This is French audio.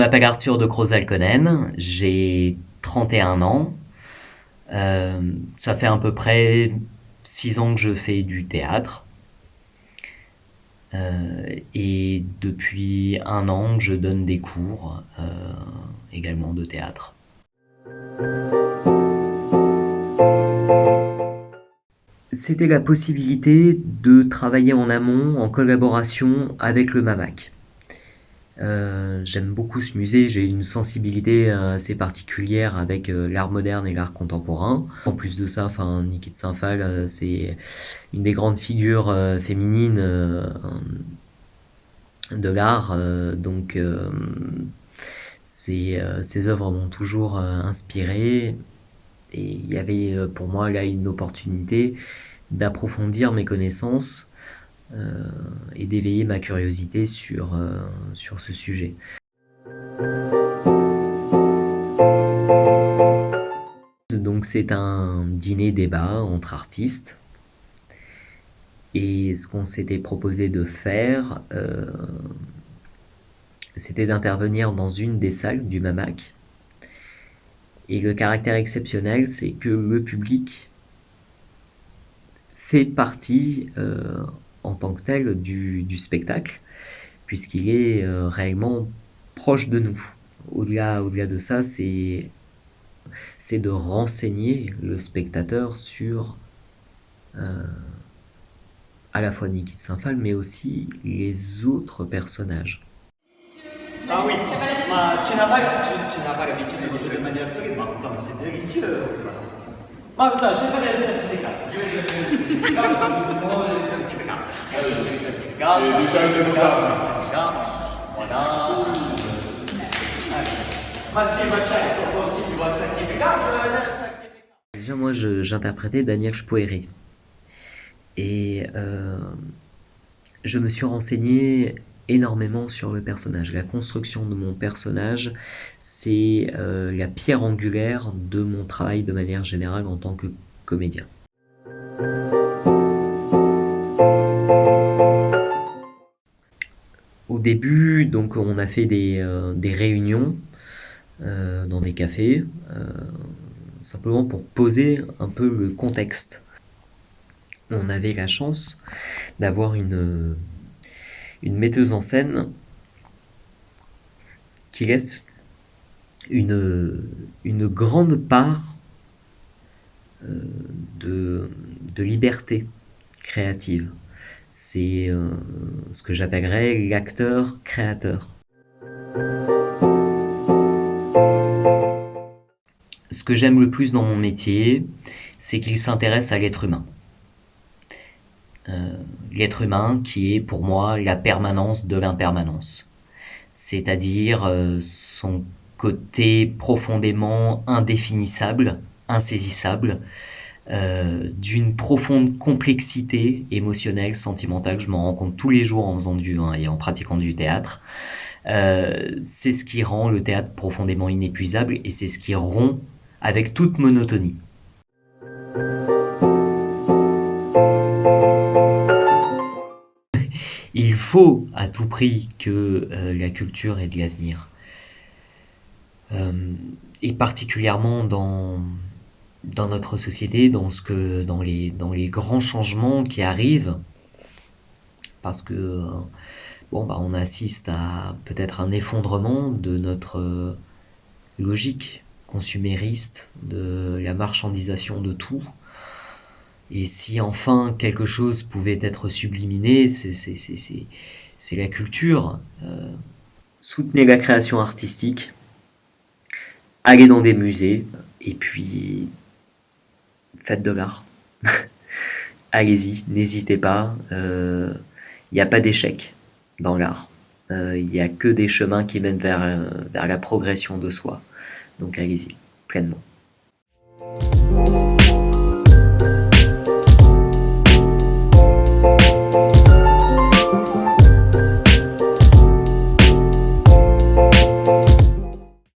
m'appelle Arthur de Crozes-Halconen, j'ai 31 ans. Ça fait à peu près 6 ans que je fais du théâtre. Et depuis 1 an que je donne des cours également de théâtre. C'était la possibilité de travailler en amont en collaboration avec le MAMAC. J'aime beaucoup ce musée, j'ai une sensibilité assez particulière avec l'art moderne et l'art contemporain. En plus de ça, Niki de Saint-Phalle, c'est une des grandes figures féminines de l'art, donc ses œuvres m'ont toujours inspiré, et il y avait pour moi là une opportunité d'approfondir mes connaissances et d'éveiller ma curiosité sur ce sujet. Donc c'est un dîner-débat entre artistes, et ce qu'on s'était proposé de faire, c'était d'intervenir dans une des salles du MAMAC. Et le caractère exceptionnel, c'est que le public fait partie en tant que tel du spectacle, puisqu'il est réellement proche de nous. Au-delà de ça, c'est de renseigner le spectateur sur à la fois Niki de Saint-Phalle, mais aussi les autres personnages. Ah oui, tu n'as pas l'habitude de jouer de manière solide, mais pourtant c'est délicieux. Attends, je vais faire les certificats. Je vais les certificats. J'ai les certificats. C'est du certificat. Voilà. Toi aussi tu vois le certificat, Déjà, moi, j'interprétais Daniel Spoeré. Et je me suis renseigné énormément sur le personnage. La construction de mon personnage, c'est la pierre angulaire de mon travail de manière générale en tant que comédien. Au début, donc, on a fait des réunions dans des cafés, simplement pour poser un peu le contexte. On avait la chance d'avoir une metteuse en scène qui laisse une grande part de liberté créative. C'est ce que j'appellerais l'acteur créateur. Ce que j'aime le plus dans mon métier, c'est qu'il s'intéresse à l'être humain. L'être humain qui est pour moi la permanence de l'impermanence, c'est-à-dire son côté profondément indéfinissable, insaisissable, d'une profonde complexité émotionnelle, sentimentale. Je m'en rends compte tous les jours en faisant et en pratiquant du théâtre. C'est ce qui rend le théâtre profondément inépuisable, et c'est ce qui rompt avec toute monotonie. Il faut à tout prix que la culture ait de l'avenir. Et particulièrement dans notre société, dans les grands changements qui arrivent, parce que on assiste à peut-être un effondrement de notre logique consumériste, de la marchandisation de tout. Et si enfin quelque chose pouvait être subliminé, c'est la culture. Soutenez la création artistique, allez dans des musées, et puis faites de l'art. Allez-y, n'hésitez pas. Il n'y a pas d'échec dans l'art. Il n'y a que des chemins qui mènent vers la progression de soi. Donc allez-y, pleinement.